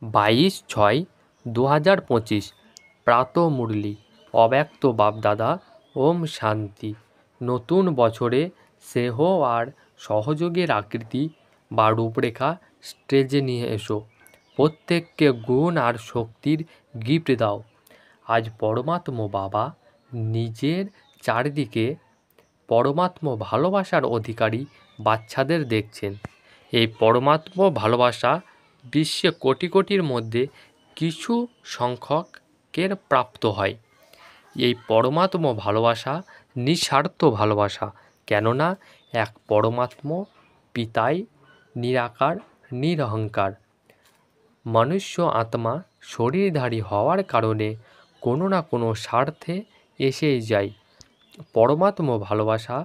22/6/2025 প্রাতঃমুরলি অব্যক্ত বাপদাদা। ওম শান্তি। নতুন বছরে স্নেহ আর সহযোগের আকৃতি বা রূপরেখা স্টেজে নিয়ে এসো। প্রত্যেককে গুণ আর শক্তির গিফট দাও। আজ পরমাত্ম বাবা নিজের চারিদিকে পরমাত্ম ভালোবাসার অধিকারী বাচ্চাদের দেখছেন। এই পরমাত্ম ভালোবাসা বিশ্বে কোটি কোটির মধ্যে কিছু সংখ্যকের প্রাপ্ত হয়। এই পরমাত্ম ভালোবাসা নিঃস্বার্থ ভালোবাসা, কেননা এক পরমাত্ম পিতাই নিরাকার, নিরহংকার। মনুষ্য আত্মা শরীরধারী হওয়ার কারণে কোনো না কোনো স্বার্থে এসেই যায়। পরমাত্ম ভালোবাসা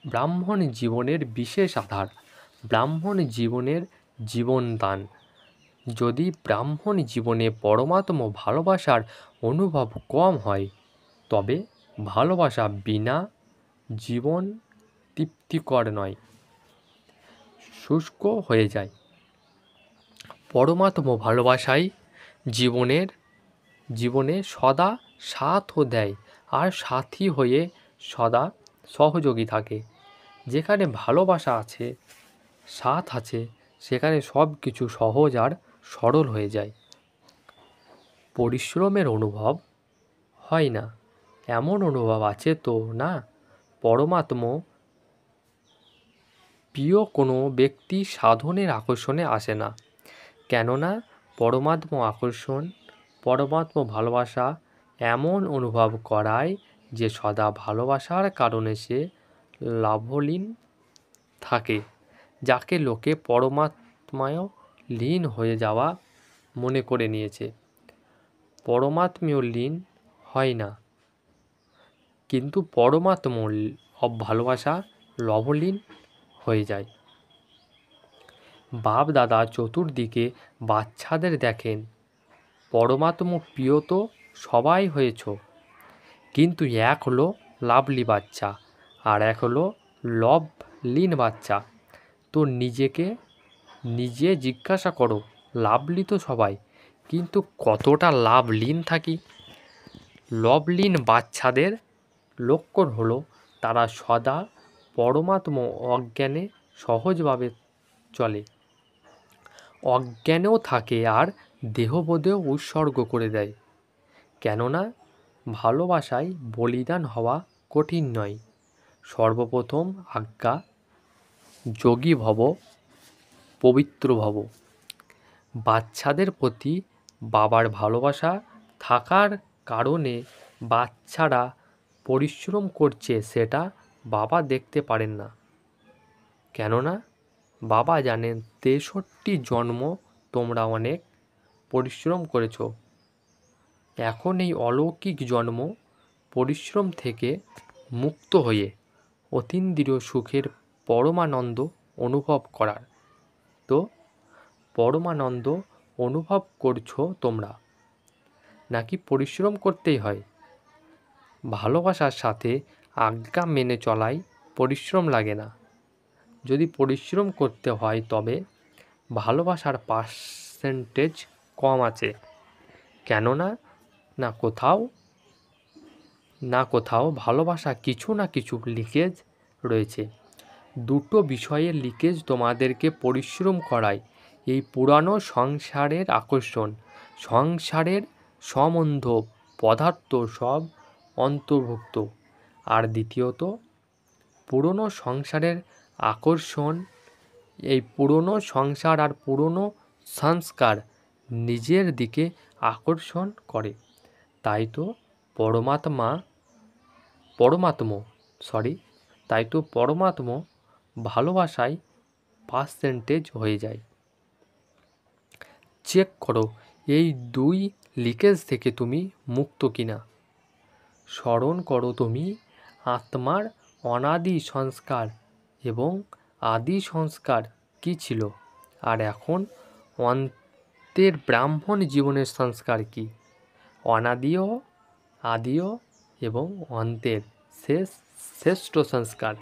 ব্রাহ্মণ জীবনের বিশেষ আধার, ব্রাহ্মণ জীবনের জীবনদান। যদি ব্রাহ্মণ জীবনে পরমাত্ম ভালোবাসার অনুভব কম হয়, তবে ভালোবাসা বিনা জীবন তৃপ্তিকর নয়, শুষ্ক হয়ে যায়। পরমাত্ম ভালোবাসাই জীবনে সদা সাথও দেয় আর সাথী হয়ে সদা সহযোগী থাকে। যেখানে ভালোবাসা আছে, সাথ আছে, সেখানে সব কিছু সহজ আর সরল হয়ে যায়। পরিশ্রমের অনুভব হয় না, এমন অনুভব আছে তো না? পরমাত্ম প্রিয় কোনো ব্যক্তি সাধনের আকর্ষণে আসে না, কেননা পরমাত্ম আকর্ষণ, পরমাত্ম ভালোবাসা এমন অনুভব করায় যে সদা ভালোবাসার কারণে সে লাভলীন থাকে, যাকে লোকে পরমাত্মায় লীন হয়ে যাওয়া মনে করে নিয়েছে। পরমাত্মীয় লীন হয় না, কিন্তু পরমাত্ম ভালোবাসা লভলীন হয়ে যায়। বাপ দাদা চতুর্দিকে বাচ্চাদের দেখেন, পরমাত্ম প্রিয় তো সবাই হয়েছ, কিন্তু এক হলো লাভলি বাচ্চা আর এক হলো লভলীন বাচ্চা। তো নিজে জিজ্ঞাসা করো, লাভলি তো সবাই, কিন্তু কতটা লাভলীন থাকি? লভলীন বাচ্চাদের লক্ষণ হলো তারা সদা পরমাত্ম অজ্ঞানে সহজভাবে চলে, অজ্ঞানেও থাকে আর দেহবোধেও উৎসর্গ করে দেয়। কেননা ভালোবাসায় বলিদান হওয়া কঠিন নয়। সর্বপ্রথম আজ্ঞা, যোগী ভব, পবিত্র ভব। বাচ্চাদের প্রতি বাবার ভালোবাসা থাকার কারণে বাচ্চারা পরিশ্রম করছে সেটা বাবা দেখতে পারেন না, কেননা বাবা জানেন 63 জন্ম তোমরা অনেক পরিশ্রম করেছ। এখন এই অলৌকিক জন্ম পরিশ্রম থেকে মুক্ত হয়ে অতীন্দ্রিয় সুখের পরমানন্দ অনুভব করার। তো পরমানন্দ অনুভব করছো তোমরা, নাকি পরিশ্রম করতেই হয়? ভালোবাসার সাথে আজ্ঞা মেনে চলায় পরিশ্রম লাগে না। যদি পরিশ্রম করতে হয় তবে ভালোবাসার পার্সেন্টেজ কম আছে, কেননা না কোথাও ভালোবাসা কিছু না কিছু লিকেজ রয়েছে। দুটো বিষয়ের লিকেজ তোমাদেরকে পরিশ্রম করায়। এই পুরানো সংসারের আকর্ষণ, সংসারের সম্বন্ধ, পদার্থ সব অন্তর্ভুক্ত। আর দ্বিতীয়ত পুরনো সংসারের আকর্ষণ, এই পুরনো সংসার আর পুরনো সংস্কার নিজের দিকে আকর্ষণ করে। তাই তো পরমাত্ম ভালোবাসায় পার্সেন্টেজ হয়ে যায়। চেক করো এই দুই লিকেজ থেকে তুমি মুক্ত কিনা। স্মরণ করো তুমি আত্মার অনাদি সংস্কার এবং আদি সংস্কার কী ছিল, আর এখন অন্তের ব্রাহ্মণ জীবনের সংস্কার কী। অনাদিও, আদিও এবং অন্তের শ্রেষ্ঠ সংস্কার।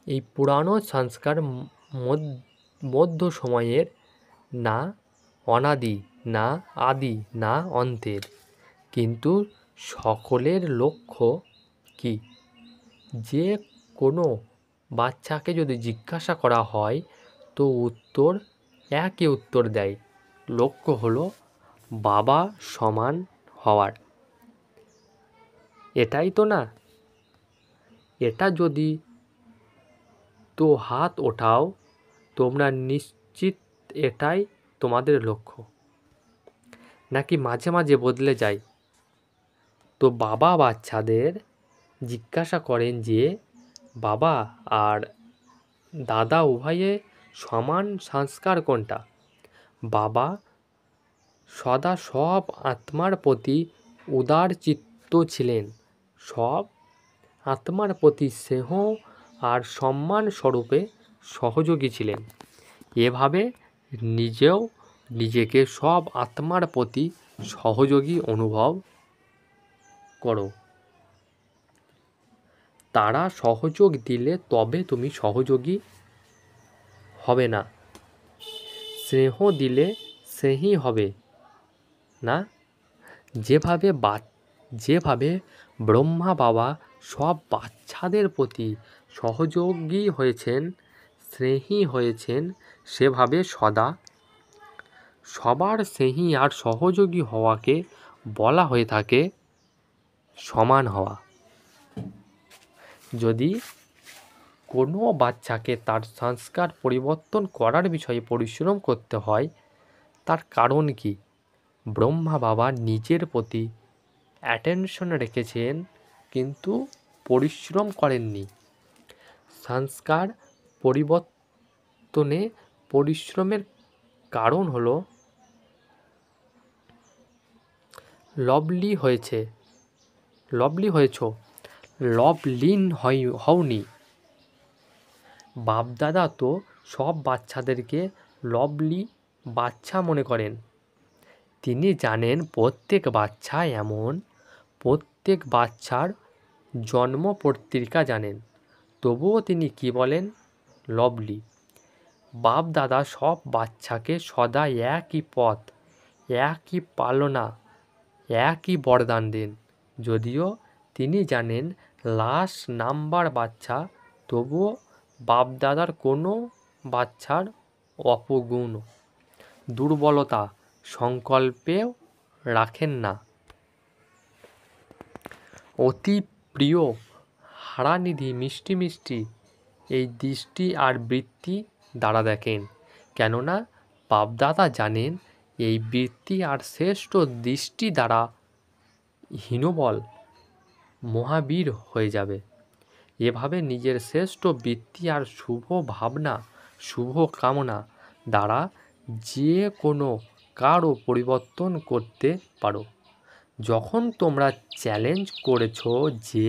এই পুরানো সংস্কার মধ্য সময়ের, না অনাদি, না আদি, না অন্তের। কিন্তু সকলের লক্ষ্য কি? যে কোনো বাচ্চাকে যদি জিজ্ঞাসা করা হয় তো একই উত্তর দেয়, লক্ষ্য হলো বাবা সমান হওয়ার। এটাই তো না? এটা যদি তো হাত ওঠাও, তোমরা নিশ্চিত এটাই তোমাদের লক্ষ্য, নাকি মাঝে মাঝে বদলে যায়? তো বাবা বাচ্চাদের জিজ্ঞাসা করেন যে বাবা আর দাদা উভয়ে সমান সংস্কার কোনটা? বাবা সদা সব আত্মার প্রতি উদার চিত্ত ছিলেন, সব আত্মার প্রতি স্নেহ আর সম্মান স্বরূপে সহযোগী ছিলেন। এভাবে নিজেও নিজেকে সব আত্মার প্রতি সহযোগী অনুভব করো। তারা সহযোগ দিলে তবে তুমি সহযোগী হবে না, স্নেহ দিলে স্নেহী হবে না। যেভাবে ব্রহ্মা বাবা সব বাচ্চাদের প্রতি সহযোগী হয়েছেন, স্নেহী হয়েছেন, সেভাবে সদা সবার স্নেহী আর সহযোগী হওয়াকে বলা হয়ে থাকে সমান হওয়া। যদি কোনো বাচ্চাকে তার সংস্কার পরিবর্তন করার বিষয়ে পরিশ্রম করতে হয়, তার কারণ কি? ব্রহ্মা বাবা নিজের প্রতি অ্যাটেনশন রেখেছেন কিন্তু পরিশ্রম করেননি। সংস্কার পরিবর্তনে পরিশ্রমের কারণ হলো লভলি লভলীন হওনি। বাপদাদা তো সব বাচ্চাদেরকে লভলি বাচ্চা মনে করেন। তিনি জানেন প্রত্যেক বাচ্চা এমন, প্রত্যেক বাচ্চার জন্ম পত্রিকা জানেন, তবুও তিনি কি বলেন? লভলি। বাপ দাদা সব বাচ্চাকে সদা একই পথ, একই পালনা, একই বরদান দেন। যদিও তিনি জানেন লাস্ট নাম্বার বাচ্চা, তবুও বাপদাদার কোনো বাচ্চার অপগুণ, দুর্বলতা সংকল্পেও রাখেন না। অতি প্রিয় হারানিধি মিষ্টি মিষ্টি এই দৃষ্টি আর বৃত্তি দ্বারা দেখেন, কেননা বাপদাদা জানেন এই বৃত্তি আর শ্রেষ্ঠ দৃষ্টি দ্বারা হীনবল মহাবীর হয়ে যাবে। এভাবে নিজের শ্রেষ্ঠ বৃত্তি আর শুভ ভাবনা, শুভ কামনা দ্বারা যে কোনো কারও পরিবর্তন করতে পারো। যখন তোমরা চ্যালেঞ্জ করেছো যে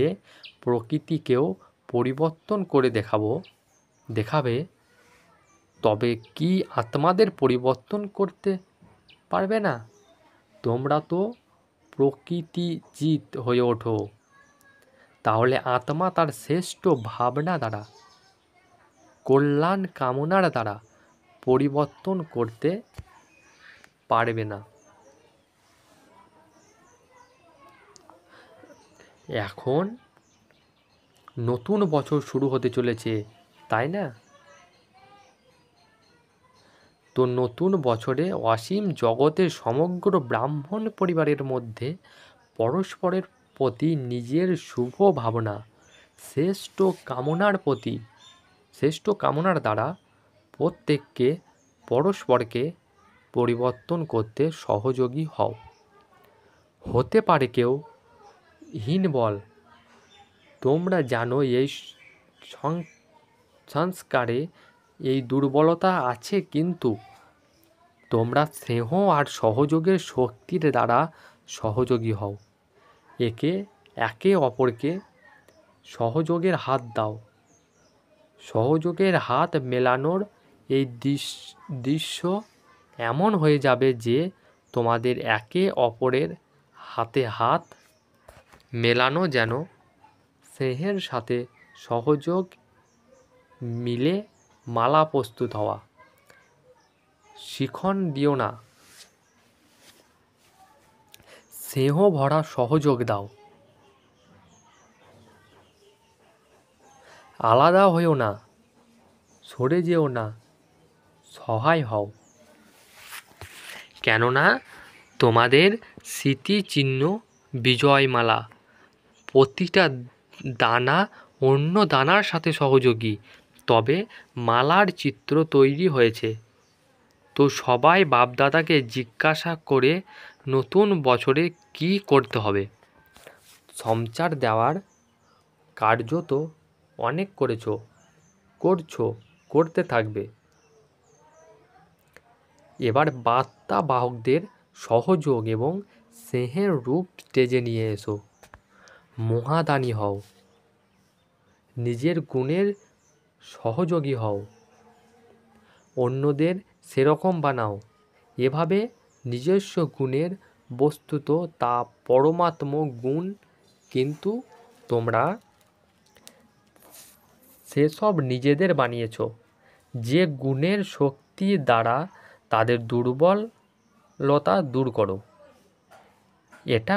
প্রকৃতিকেও পরিবর্তন করে দেখাবে, তবে কি আত্মাদের পরিবর্তন করতে পারবে না? তোমরা তো প্রকৃতিজিৎ হয়ে ওঠো, তাহলে আত্মা তার শ্রেষ্ঠ ভাবনা দ্বারা, কল্যাণ কামনার দ্বারা পরিবর্তন করতে পারবে না। এখন নতুন বছর শুরু হতে চলেছে, তাই না? তো নতুন বছরে অসীম জগতের সমগ্র ব্রাহ্মণ পরিবারের মধ্যে পরস্পরের প্রতি নিজের শুভ ভাবনা, শ্রেষ্ঠ কামনার দ্বারা প্রত্যেককে পরস্পরকে পরিবর্তন করতে সহযোগী হও। হতে পারে কেউ হীনবল, তোমরা জানো এই সংস্কারে এই দুর্বলতা আছে, কিন্তু তোমরা স্নেহ আর সহযোগের শক্তির দ্বারা সহযোগী হও। একে অপরকে সহযোগের হাত দাও। সহযোগের হাত মেলানোর এই দৃশ্য এমন হয়ে যাবে যে তোমাদের একে অপরের হাতে হাত মেলানো যেন স্নেহের সাথে সহযোগ মিলে মালা প্রস্তুত হওয়া। শিখন দিও না, স্নেহ ভরা সহযোগ দাও। আলাদা হইও না, সরে যেও না, সহায় হও। কেননা তোমাদের স্মৃতিচিহ্ন বিজয়মালা, প্রতিটা দানা অন্য দানার সাথে সহযোগী, তবে মালার চিত্র তৈরি হয়েছে। তো সবাই বাপদাদাকে জিজ্ঞাসা করে নতুন বছরে কি করতে হবে। সঞ্চার দেওয়ার কার্য তো অনেক করছো, করতে থাকবে। এবার বার্তা বাহকদের সহযোগ এবং স্নেহের রূপ স্টেজে নিয়ে এসো। মহাদানী হও, নিজের গুণের সহযোগী হও, অন্যদের সেরকম বানাও। এভাবে নিজস্ব গুণের বস্তুত তা পরমাত্ম গুণ, কিন্তু তোমরা সেসব নিজেদের বানিয়েছ। যে গুণের শক্তি দ্বারা তাদের দুর্বলতা দূর করো। এটা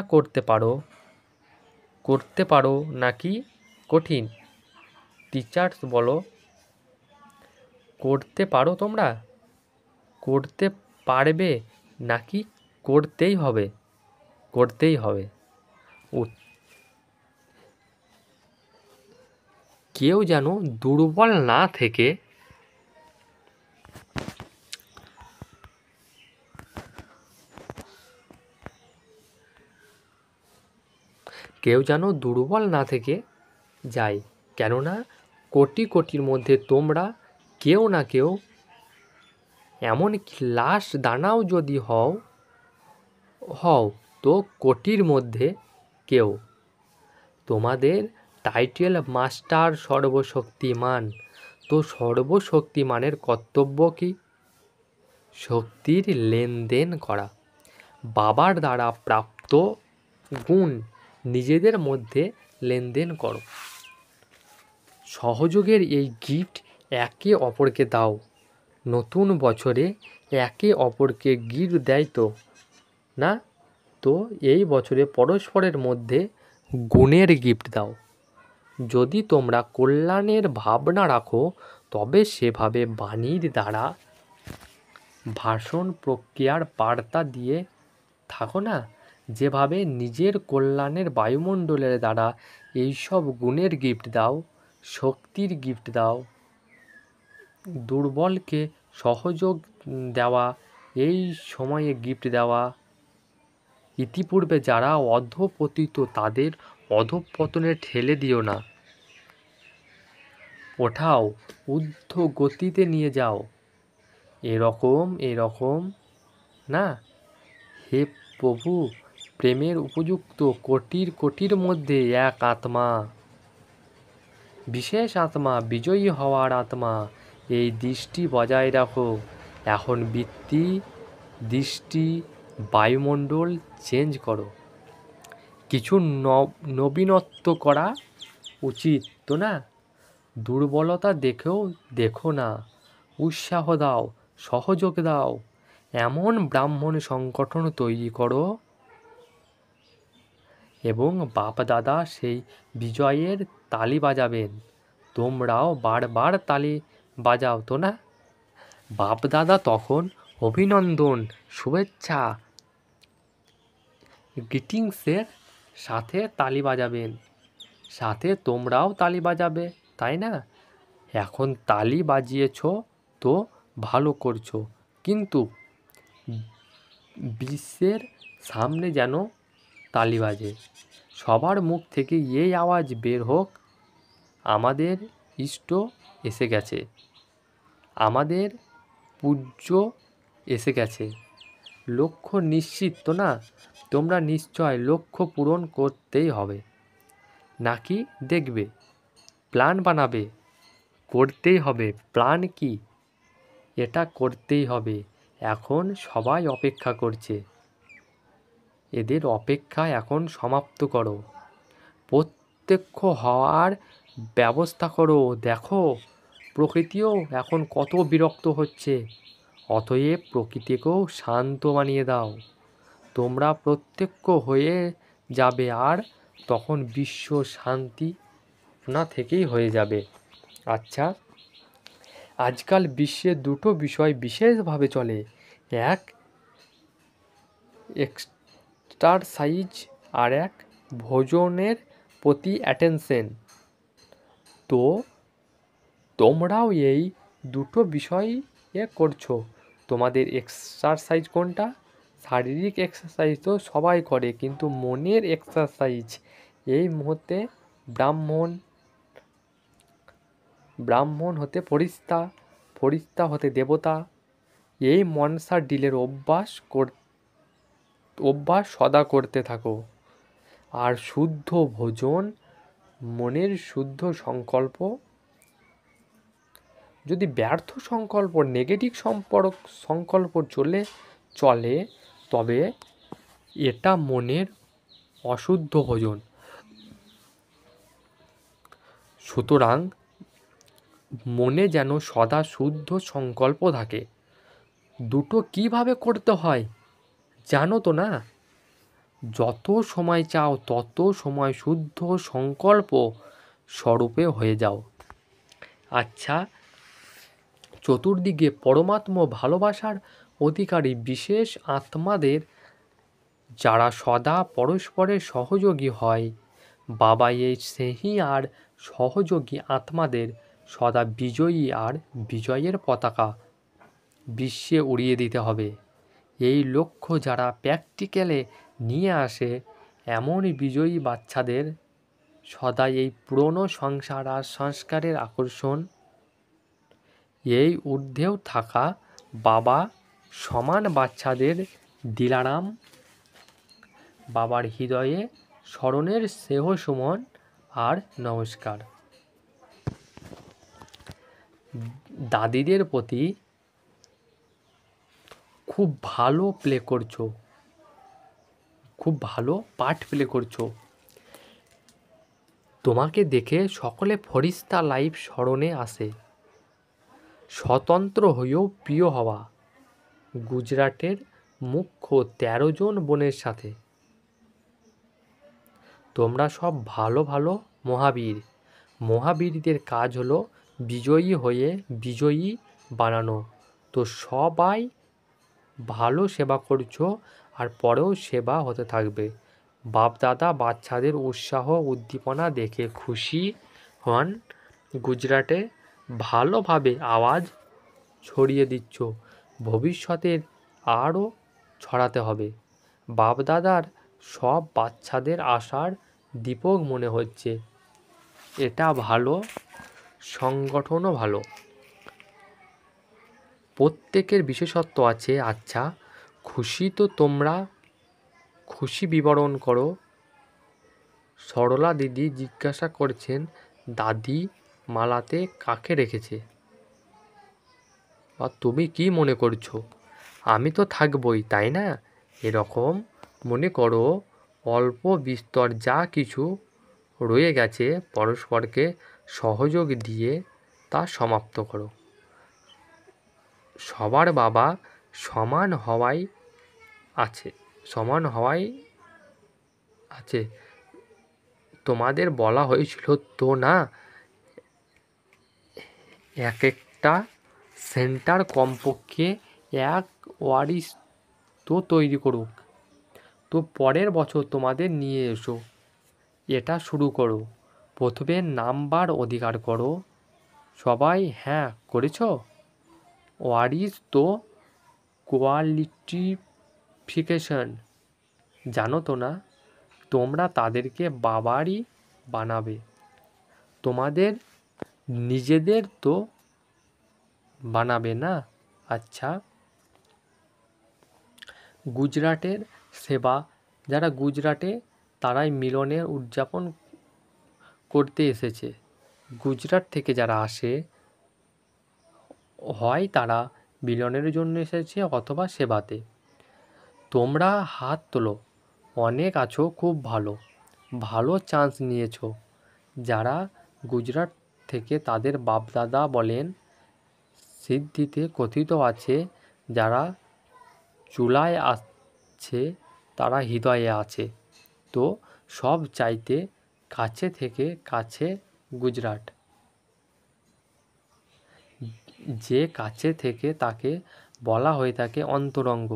করতে পারো নাকি কঠিন? টিচার্স বলো, করতে পারো তোমরা? করতে পারবে নাকি করতেই হবে? করতেই হবে। কেউ যেন দুর্বল না থেকে যায়, কেননা কোটি কোটির মধ্যে তোমরা কেউ না কেউ, এমনকি লাস্ট দানাও যদি হও তো কোটির মধ্যে কেউ। তোমাদের টাইটেল মাস্টার সর্বশক্তিমান, তো সর্বশক্তিমানের কর্তব্য কি? শক্তির লেনদেন করা। বাবার দ্বারা প্রাপ্ত গুণ নিজেদের মধ্যে লেনদেন করো। সহযোগের এই গিফট একে অপরকে দাও। নতুন বছরে একে অপরকে গিফট দেয় তো না, তো এই বছরে পরস্পরের মধ্যে গুণের গিফট দাও। যদি তোমরা কল্যাণের ভাবনা রাখো, তবে সেভাবে বাণীর দ্বারা ভাষণ প্রক্রিয়ার বার্তা দিয়ে থাকো না, যেভাবে নিজের কল্যাণের বায়ুমণ্ডলের দ্বারা এইসব গুণের গিফট দাও, শক্তির গিফট দাও। দুর্বলকে সহযোগ দেওয়া, এই সময়ে গিফট দেওয়া। ইতিপূর্বে যারা অধঃপতিত তাদের অধঃপতনে ঠেলে দিও না, ওঠাও, ঊর্ধ্ব গতিতে নিয়ে যাও। এরকম না। হে প্রভু, প্রেমের উপযুক্ত কোটির মধ্যে এক আত্মা, বিশেষ আত্মা, বিজয়ী হওয়ার আত্মা। এই দৃষ্টি বজায় রাখো। এখন বৃত্তি, দৃষ্টি, বায়ুমণ্ডল চেঞ্জ করো। কিছু নবীনত্ব করা উচিত তো না? দুর্বলতা দেখো না, উৎসাহ দাও, সহযোগ দাও। এমন ব্রাহ্মণ সংগঠন তৈরি করো এবং বাপ দাদা সেই বিজয়ের তালি বাজাবেন। তোমরাও বারবার তালি বাজাও তো না? বাপ দাদা তখন অভিনন্দন, শুভেচ্ছা, গ্রিটিংসের সাথে তালি বাজাবেন, সাথে তোমরাও তালি বাজাবে, তাই না? এখন তালি বাজিয়েছ তো ভালো করছো, কিন্তু বিশ্বের সামনে যেন তালি বাজে। সবার মুখ থেকে এই আওয়াজ বের হোক, আমাদের ইষ্ট এসে গেছে, আমাদের পূজ্য এসে গেছে। লক্ষ্য নিশ্চিত তো না? তোমরা নিশ্চয় লক্ষ্য পূরণ করতেই হবে। নাকি দেখবে, প্ল্যান বানাবে? করতেই হবে। প্ল্যান কি? এটা করতেই হবে। এখন সবাই অপেক্ষা করছে, এদের অপেক্ষা এখন সমাপ্ত করো। প্রত্যক্ষ হওয়ার ব্যবস্থা করো। দেখো, প্রকৃতিও এখন কত বিরক্ত হচ্ছে। অতএব প্রকৃতিকেও শান্ত বানিয়ে দাও। তোমরা প্রত্যক্ষ হয়ে যাবে, আর তখন বিশ্ব শান্তি আপনা থেকেই হয়ে যাবে। আচ্ছা, আজকাল বিশ্বে দুটো বিষয় বিশেষভাবে চলে। এক এক্সারসাইজ, আর এক ভোজনের প্রতি অ্যাটেনশন। তো তোমরাও এই দুটো বিষয় করছো। তোমাদের এক্সারসাইজ কোনটা? শারীরিক এক্সারসাইজ তো সবাই করে, কিন্তু মনের এক্সারসাইজ এই মুহূর্তে ব্রাহ্মণ হতে ফরিস্তা, ফরিস্তা হতে দেবতা, এই মনসা ডিলের অভ্যাস সদা করতে থাকো। আর শুদ্ধ ভোজন, মনের শুদ্ধ সংকল্প। যদি ব্যর্থ সংকল্প, নেগেটিভ সংকল্প চলে, তবে এটা মনের অশুদ্ধ ভোজন। সুতরাং মনে যেন সদা শুদ্ধ সংকল্প থাকে। দুটো কিভাবে করতে হয় জানো তো না? যত সময় চাও তত সময় শুদ্ধ সংকল্প স্বরূপে হয়ে যাও। আচ্ছা, চতুর্দিকে পরমাত্ম ভালোবাসার অধিকারী বিশেষ আত্মাদের, যারা সদা পরস্পরের সহযোগী হয়, বাবা এই স্নেহী আর সহযোগী আত্মাদের সদা বিজয়ী আর বিজয়ের পতাকা বিশ্বে উড়িয়ে দিতে হবে। এই লক্ষ্য যারা প্র্যাকটিক্যালে নিয়ে আসে, এমনই বিজয়ী বাচ্চাদের সদা এই পুরনো সংসার আর সংস্কারের আকর্ষণ, এই ঊর্ধ্বেও থাকা বাবা সমান বাচ্চাদের দিলারাম, বাবার হৃদয়ে স্মরণের স্নেহ সুমন আর নমস্কার। দাদিদের প্রতি খুব ভালো পার্ট প্লে করছো। তোমাকে দেখে সকলে ফরিস্তা লাইফ স্মরণে আসে। স্বতন্ত্র হয়েও প্রিয় হওয়া। গুজরাটের মুখ্য 13 জন বোনের সাথে তোমরা সব ভালো মহাবীরদের কাজ হলো বিজয়ী হয়ে বিজয়ী বানানো। তো সবাই ভালো সেবা করছো, আর পরেও সেবা হতে থাকবে। বাপদাদা বাচ্চাদের উৎসাহ উদ্দীপনা দেখে খুশি হন। গুজরাটে ভালোভাবে আওয়াজ ছড়িয়ে দিচ্ছ, ভবিষ্যতের আরও ছড়াতে হবে। বাপদাদার সব বাচ্চাদের আশার দীপক মনে হচ্ছে। এটা ভালো, সংগঠনও ভালো, প্রত্যেকের বিশেষত্ব আছে। আচ্ছা, খুশি তো তোমরা খুশি বিবরণ করো। সরলা দিদি জিজ্ঞাসা করছেন, দাদি মালাতে কাকে রেখেছে? বা তুমি কি মনে করছো? আমি তো থাকবই, তাই না? এরকম মনে করো, অল্প বিস্তর যা কিছু রয়ে গেছে পরস্পরকে সহযোগ দিয়ে তা সমাপ্ত করো। সবার বাবা সমান হওয়াই আছে। তোমাদের বলা হয়েছিল তো না, এক একটা সেন্টার কমপক্ষে এক ওয়ারিশ তো তৈরি করুক। তো পরের বছর তোমাদের নিয়ে এসো, এটা শুরু করো। প্রথমে নাম্বার অধিকার করো। সবাই হ্যাঁ করেছ? ওয়ারিশ তো কোয়ালিটিফিকেশন, জানো তো না? তোমরা তাদেরকে বাবারই বানাবে, তোমাদের নিজেদের তো বানাবে না। আচ্ছা, গুজরাটের সেবা, যারা গুজরাটে তারাই মিলনের উদযাপন করতে এসেছে। গুজরাট থেকে যারা আসে, হয় তারা মিলনের জন্য এসেছে অথবা সেবাতে। তোমরা হাত তোলো, অনেক আছো, খুব ভালো চান্স নিয়েছো। যারা গুজরাট থেকে, তাদের বাপদাদা বলেন, সিদ্ধিতে কথিত আছে, যারা চুলায় আছে তারা হৃদয়ে আছে। তো সব চাইতে কাছে থেকে কাছে গুজরাট, যে কাছে থেকে তাকে বলা হয়ে থাকে অন্তরঙ্গ,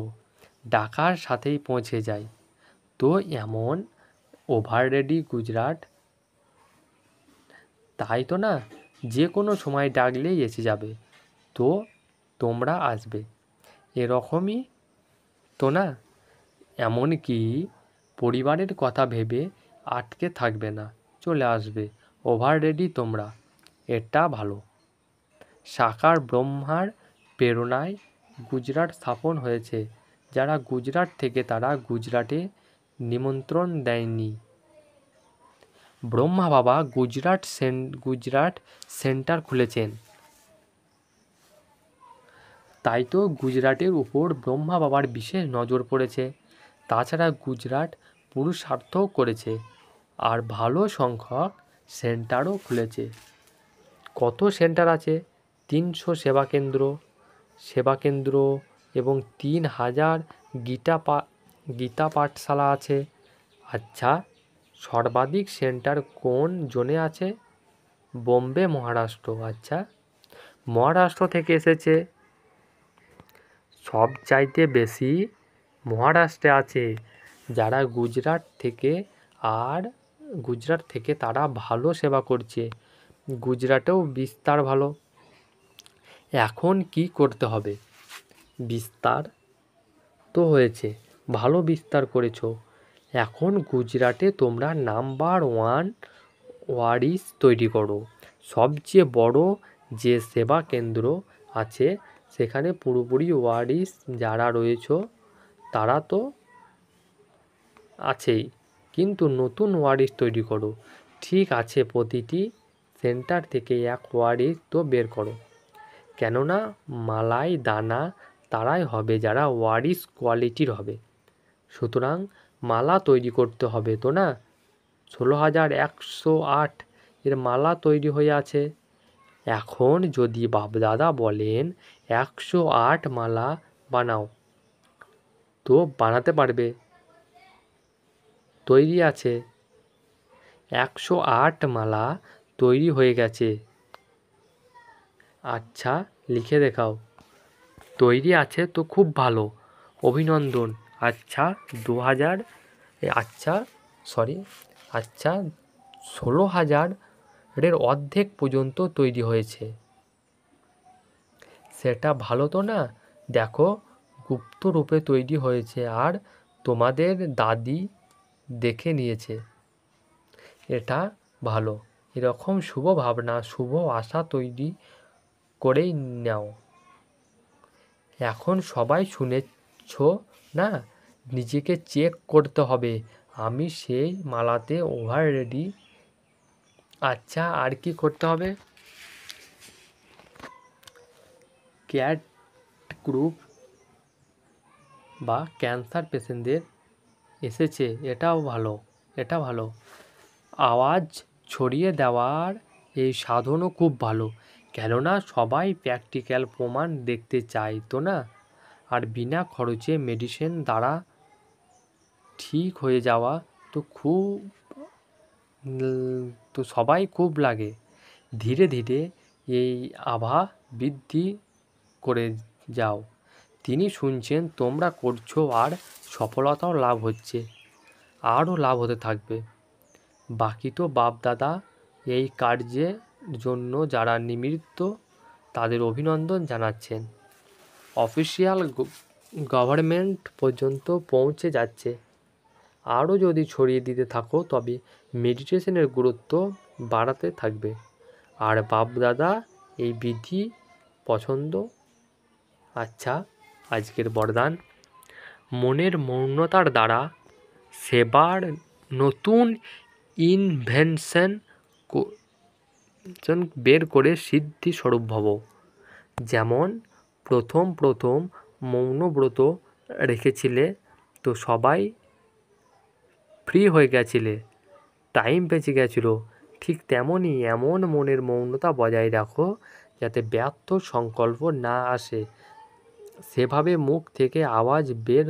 ডাকার সাথেই পৌঁছে যায়। তো এমন ওভাররেডি গুজরাট, তাই তো না, যে কোনো সময় ডাকলেই এসে যাবে। তো তোমরা আসবে, এরকমই তো না? এমনকি পরিবারের কথা ভেবে আটকে থাকবে না, চলে আসবে। ওভাররেডি তোমরা, এটা ভালো। সাকার ব্রহ্মার প্রেরণায় গুজরাট স্থাপন হয়েছে। যারা গুজরাট থেকে তারা গুজরাটে নিমন্ত্রণ দেয়নি। ব্রহ্মা বাবা গুজরাট সেন্টার খুলেছেন, তাই তো গুজরাটের উপর ব্রহ্মা বাবার বিশেষ নজর পড়েছে। তাছাড়া গুজরাট পুরুষার্থও করেছে আর ভালো সংখ্যক সেন্টারও খুলেছে। কত সেন্টার আছে? 300 সেবাকেন্দ্র এবং 3000 গীতা পাঠশালা আছে। আচ্ছা, সর্বাধিক সেন্টার কোন জোনে আছে? বোম্বে, মহারাষ্ট্র। আচ্ছা, মহারাষ্ট্র থেকে এসেছে। সবচাইতে বেশি মহারাষ্ট্রে আছে। যারা গুজরাট থেকে তারা ভালো সেবা করছে। গুজরাটেও বিস্তার ভালো। এখন কি করতে হবে? বিস্তার তো হয়েছে, ভালো বিস্তার করেছো। এখন গুজরাটে তোমরা নাম্বার 1 ওয়ারিশ তৈরি করো। সবচেয়ে বড় যে সেবা কেন্দ্র আছে সেখানে পুরোপুরি ওয়ারিশ যারা রয়েছ তারা তো আছেই, কিন্তু নতুন ওয়ারিশ তৈরি করো। ঠিক আছে, প্রতিটি সেন্টার থেকে এক ওয়ারিশ তো বের করো। কেননা মালাই দানা তারাই হবে যারা ওয়ারিশ কোয়ালিটির হবে। সুতরাং মালা তৈরি করতে হবে তো না? 16,108 এর মালা তৈরি হয়ে আছে। এখন যদি বাপদাদা বলেন 108 মালা বানাও, তো বানাতে পারবে। তৈরি আছে, 108 মালা তৈরি হয়ে গেছে। আচ্ছা, লিখে দেখাও। তৈরি আছে তো খুব ভালো, অভিনন্দন। আচ্ছা 16,000 অর্ধেক পর্যন্ত তৈরি হয়েছে। সেটা ভালো তো না? দেখো, গুপ্ত রূপে তৈরি হয়েছে আর তোমাদের দাদি দেখে নিয়েছে। এটা ভালো। এরকম শুভ ভাবনা, শুভ আশা তৈরি করেই নাও। এখন সবাই শুনেছ না? নিজেকে চেক করতে হবে। আমি সেই মালাতে ওভাররেডি। আচ্ছা, আর কি করতে হবে? ক্যাট গ্রুপ বা ক্যান্সার পেশেন্টদের এসেছে, এটা ভালো। আওয়াজ ছড়িয়ে দেওয়ার এই সাধনও খুব ভালো। কেননা সবাই প্র্যাকটিক্যাল প্রমাণ দেখতে চায় তো না? আর বিনা খরচে মেডিসিন দ্বারা ঠিক হয়ে যাওয়া তো সবাই খুব লাগে। ধীরে ধীরে এই আভা বৃদ্ধি করে যাও। তিনি শুনছেন তোমরা করছো আর সফলতাও লাভ হচ্ছে, আরও লাভ হতে থাকবে। বাকি তো বাপ-দাদা এই কার্যের জন্য যারা নিমিত্ত তাদের অভিনন্দন জানাচ্ছেন। অফিসিয়াল গভর্নমেন্ট পর্যন্ত পৌঁছে যাচ্ছে। আরও যদি ছড়িয়ে দিতে থাকো তবে মেডিটেশনের গুরুত্ব বাড়াতে থাকবে। আর বাপ-দাদা এই বিধি পছন্দ। আচ্ছা, আজকের বরদান: মনের মৌনতার দ্বারা সেবার নতুন ইনভেনশন বের করে সিদ্ধি স্বরূপ ভব। যেমন প্রথম মৌনব্রত রেখেছিলে তো সবাই ফ্রি হয়ে গেছিলে, টাইম বেঁচে গেছিলো। ঠিক তেমনই এমন মনের মৌনতা বজায় রাখো যাতে ব্যর্থ সংকল্প না আসে। সেভাবে মুখ থেকে আওয়াজ বের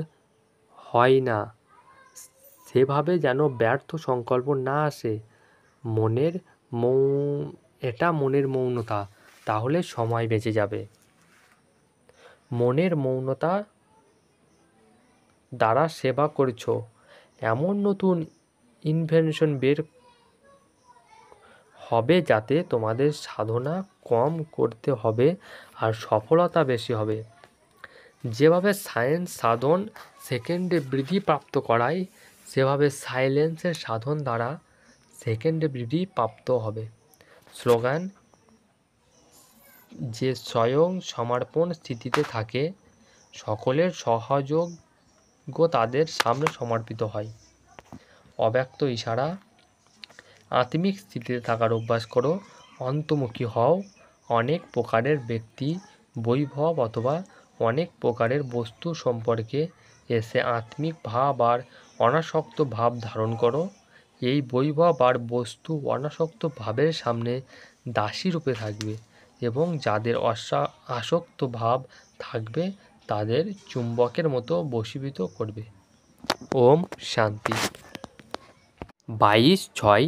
হয় না, সেভাবে যেন ব্যর্থ সংকল্প না আসে। এটা মনের মৌনতা, তাহলে সময় বেঁচে যাবে। মনের মৌনতা দ্বারা সেবা করছো, এমন নতুন ইনভেনশন বের হবে যাতে তোমাদের সাধনা কম করতে হবে আর সফলতা বেশি হবে। যেভাবে সায়েন্স সাধন সেকেন্ডে বৃদ্ধি প্রাপ্ত করায়, সেভাবে সাইলেন্সের সাধন দ্বারা সেকেন্ডে বৃদ্ধি প্রাপ্ত হবে। স্লোগান: যে স্বয়ং সমর্পণ স্থিতিতে থাকে, সকলের সহযোগ্য তাদের সামনে সমর্পিত হয়। অব্যক্ত ইশারা: আত্মিক স্থিতিতে থাকার অভ্যাস করো, অন্তর্মুখী হও। অনেক প্রকারের ব্যক্তি বৈভব অথবা অনেক প্রকারের বস্তু সম্পর্কে এসে আত্মিক ভাব আর অনাসক্ত ভাব ধারণ করো। এই বৈভব আর বস্তু অনাসক্ত ভাবের সামনে দাসী রূপে থাকবে এবং যাদের আসক্ত ভাব থাকবে তাদের চুম্বকের মতো বশীভূত করবে। ওম শান্তি। 22/6